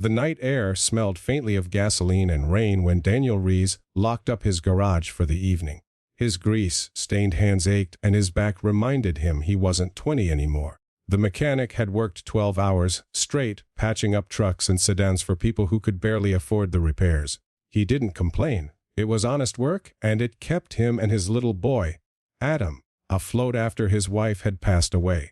The night air smelled faintly of gasoline and rain when Daniel Rees locked up his garage for the evening. His grease-stained hands ached and his back reminded him he wasn't 20 anymore. The mechanic had worked 12 hours straight, patching up trucks and sedans for people who could barely afford the repairs. He didn't complain. It was honest work, and it kept him and his little boy, Adam, afloat after his wife had passed away.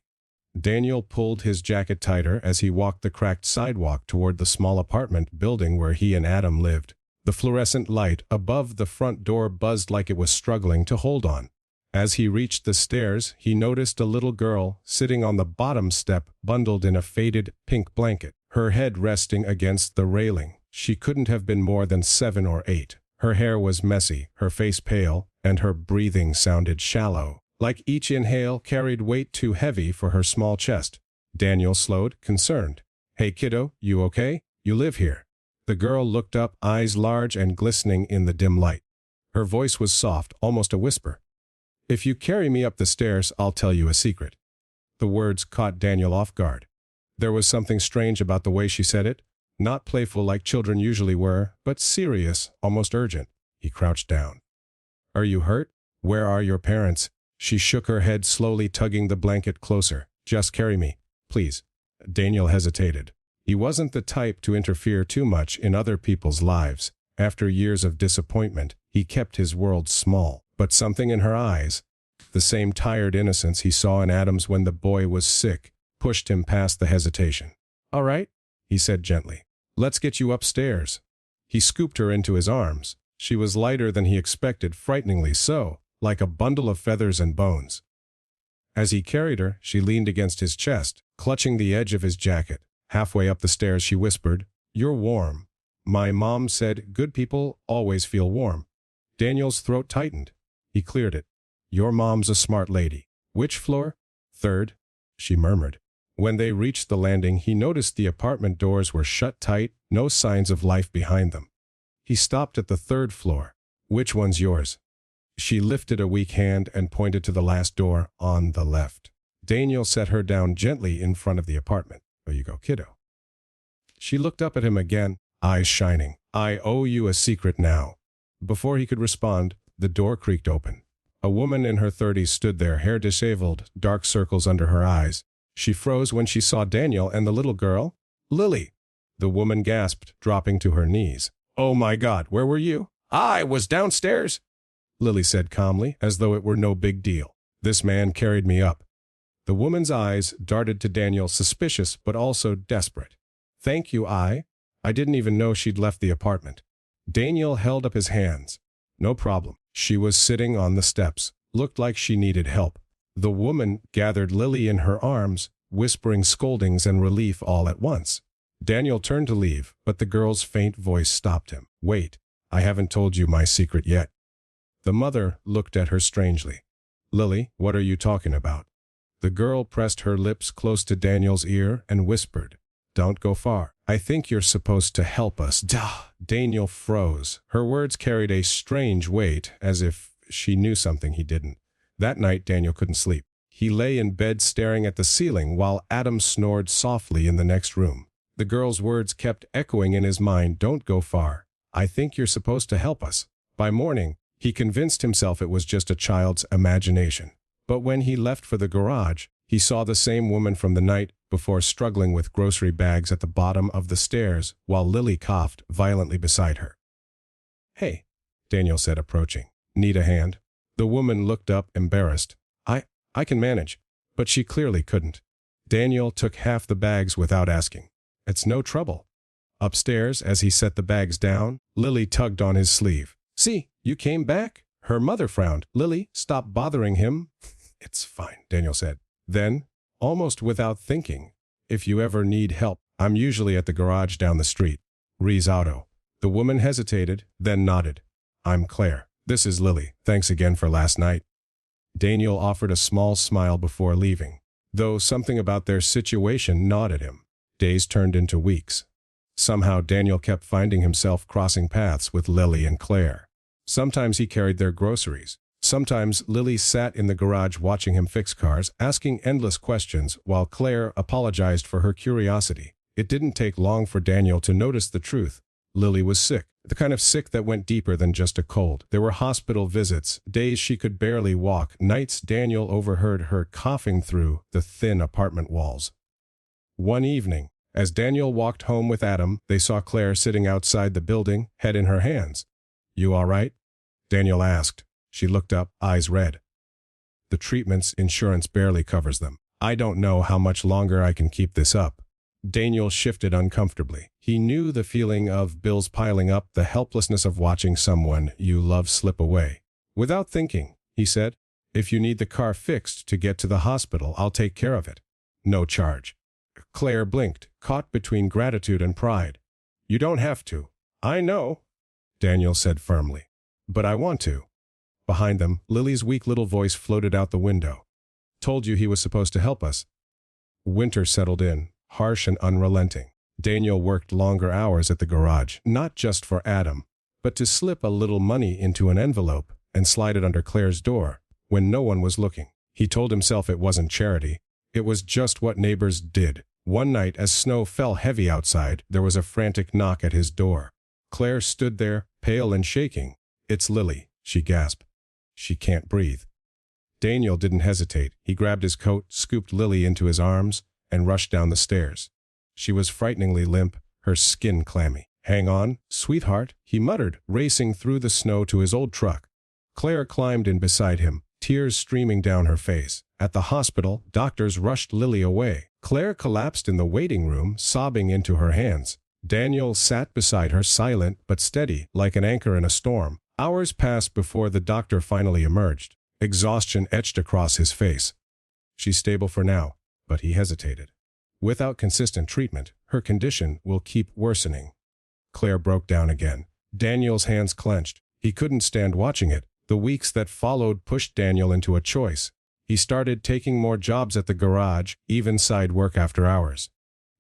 Daniel pulled his jacket tighter as he walked the cracked sidewalk toward the small apartment building where he and Adam lived. The fluorescent light above the front door buzzed like it was struggling to hold on. As he reached the stairs, he noticed a little girl sitting on the bottom step, bundled in a faded pink blanket, her head resting against the railing. She couldn't have been more than 7 or 8. Her hair was messy, her face pale, and her breathing sounded shallow, like each inhale carried weight too heavy for her small chest. Daniel slowed, concerned. "Hey kiddo, you okay? You live here." The girl looked up, eyes large and glistening in the dim light. Her voice was soft, almost a whisper. "If you carry me up the stairs, I'll tell you a secret." The words caught Daniel off guard. There was something strange about the way she said it, not playful like children usually were, but serious, almost urgent. He crouched down. "Are you hurt? Where are your parents?" She shook her head, slowly tugging the blanket closer. "Just carry me, please." Daniel hesitated. He wasn't the type to interfere too much in other people's lives. After years of disappointment, he kept his world small. But something in her eyes, the same tired innocence he saw in Adam's when the boy was sick, pushed him past the hesitation. "All right," he said gently. "Let's get you upstairs." He scooped her into his arms. She was lighter than he expected, frighteningly so, like a bundle of feathers and bones. As he carried her, she leaned against his chest, clutching the edge of his jacket. Halfway up the stairs, she whispered, "You're warm. My mom said good people always feel warm." Daniel's throat tightened. He cleared it. "Your mom's a smart lady. Which floor?" "3rd," she murmured. When they reached the landing, he noticed the apartment doors were shut tight, no signs of life behind them. He stopped at the 3rd floor. "Which one's yours?" She lifted a weak hand and pointed to the last door on the left. Daniel set her down gently in front of the apartment. "There you go, kiddo." She looked up at him again, eyes shining. "I owe you a secret now." Before he could respond, the door creaked open. A woman in her 30s stood there, hair disheveled, dark circles under her eyes. She froze when she saw Daniel and the little girl. "Lily!" The woman gasped, dropping to her knees. "Oh my God, where were you?" "I was downstairs," Lily said calmly, as though it were no big deal. "This man carried me up." The woman's eyes darted to Daniel, suspicious but also desperate. "Thank you, I didn't even know she'd left the apartment." Daniel held up his hands. "No problem." She was sitting on the steps, looked like she needed help. The woman gathered Lily in her arms, whispering scoldings and relief all at once. Daniel turned to leave, but the girl's faint voice stopped him. "Wait, I haven't told you my secret yet." The mother looked at her strangely. "Lily, what are you talking about?" The girl pressed her lips close to Daniel's ear and whispered, "Don't go far. I think you're supposed to help us." Duh! Daniel froze. Her words carried a strange weight, as if she knew something he didn't. That night, Daniel couldn't sleep. He lay in bed staring at the ceiling while Adam snored softly in the next room. The girl's words kept echoing in his mind, "Don't go far. I think you're supposed to help us." By morning, he convinced himself it was just a child's imagination. But when he left for the garage, he saw the same woman from the night before struggling with grocery bags at the bottom of the stairs while Lily coughed violently beside her. "Hey," Daniel said, approaching. "Need a hand?" The woman looked up, embarrassed. I can manage." But she clearly couldn't. Daniel took half the bags without asking. "It's no trouble." Upstairs, as he set the bags down, Lily tugged on his sleeve. "See, you came back?" Her mother frowned. "Lily, stop bothering him." "It's fine," Daniel said. Then, almost without thinking, "If you ever need help, I'm usually at the garage down the street. Rees Auto." The woman hesitated, then nodded. "I'm Claire. This is Lily. Thanks again for last night." Daniel offered a small smile before leaving, though something about their situation gnawed at him. Days turned into weeks. Somehow Daniel kept finding himself crossing paths with Lily and Claire. Sometimes he carried their groceries. Sometimes Lily sat in the garage watching him fix cars, asking endless questions, while Claire apologized for her curiosity. It didn't take long for Daniel to notice the truth. Lily was sick, the kind of sick that went deeper than just a cold. There were hospital visits, days she could barely walk, nights Daniel overheard her coughing through the thin apartment walls. One evening, as Daniel walked home with Adam, they saw Claire sitting outside the building, head in her hands. "You all right?" Daniel asked. She looked up, eyes red. "The treatment's insurance barely covers them. I don't know how much longer I can keep this up." Daniel shifted uncomfortably. He knew the feeling of bills piling up, the helplessness of watching someone you love slip away. "Without thinking," he said, "if you need the car fixed to get to the hospital, I'll take care of it. No charge." Claire blinked, caught between gratitude and pride. "You don't have to." "I know," Daniel said firmly. "But I want to." Behind them, Lily's weak little voice floated out the window. "Told you he was supposed to help us." Winter settled in, harsh and unrelenting. Daniel worked longer hours at the garage, not just for Adam, but to slip a little money into an envelope and slide it under Claire's door when no one was looking. He told himself it wasn't charity. It was just what neighbors did. One night, as snow fell heavy outside, there was a frantic knock at his door. Claire stood there, pale and shaking. "It's Lily," she gasped. "She can't breathe." Daniel didn't hesitate. He grabbed his coat, scooped Lily into his arms, and rushed down the stairs. She was frighteningly limp, her skin clammy. "Hang on, sweetheart," he muttered, racing through the snow to his old truck. Claire climbed in beside him, tears streaming down her face. At the hospital, doctors rushed Lily away. Claire collapsed in the waiting room, sobbing into her hands. Daniel sat beside her, silent but steady, like an anchor in a storm. Hours passed before the doctor finally emerged. Exhaustion etched across his face. "She's stable for now," but he hesitated. "Without consistent treatment, her condition will keep worsening." Claire broke down again. Daniel's hands clenched. He couldn't stand watching it. The weeks that followed pushed Daniel into a choice. He started taking more jobs at the garage, even side work after hours.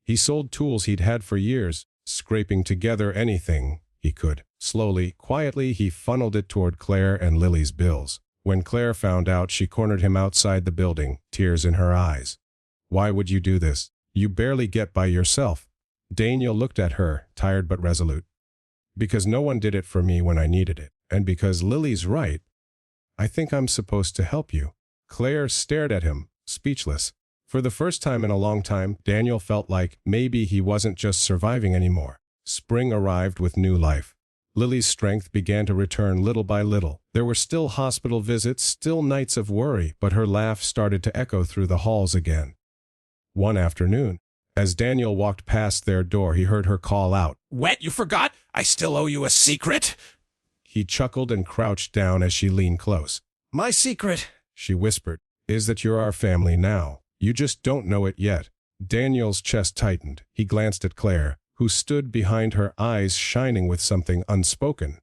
He sold tools he'd had for years, scraping together anything he could. Slowly, quietly, he funneled it toward Claire and Lily's bills. When Claire found out, she cornered him outside the building, tears in her eyes. "Why would you do this? You barely get by yourself." Daniel looked at her, tired but resolute. "Because no one did it for me when I needed it, and because Lily's right. I think I'm supposed to help you." Claire stared at him, speechless. For the first time in a long time, Daniel felt like maybe he wasn't just surviving anymore. Spring arrived with new life. Lily's strength began to return little by little. There were still hospital visits, still nights of worry, but her laugh started to echo through the halls again. One afternoon, as Daniel walked past their door, he heard her call out, "What, you forgot? I still owe you a secret." He chuckled and crouched down as she leaned close. "My secret," she whispered, "is that you're our family now. You just don't know it yet." Daniel's chest tightened. He glanced at Claire, who stood behind her, eyes shining with something unspoken.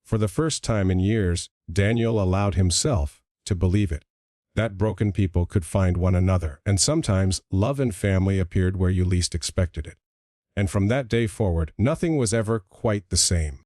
For the first time in years, Daniel allowed himself to believe it. That broken people could find one another, and sometimes love and family appeared where you least expected it. And from that day forward, nothing was ever quite the same.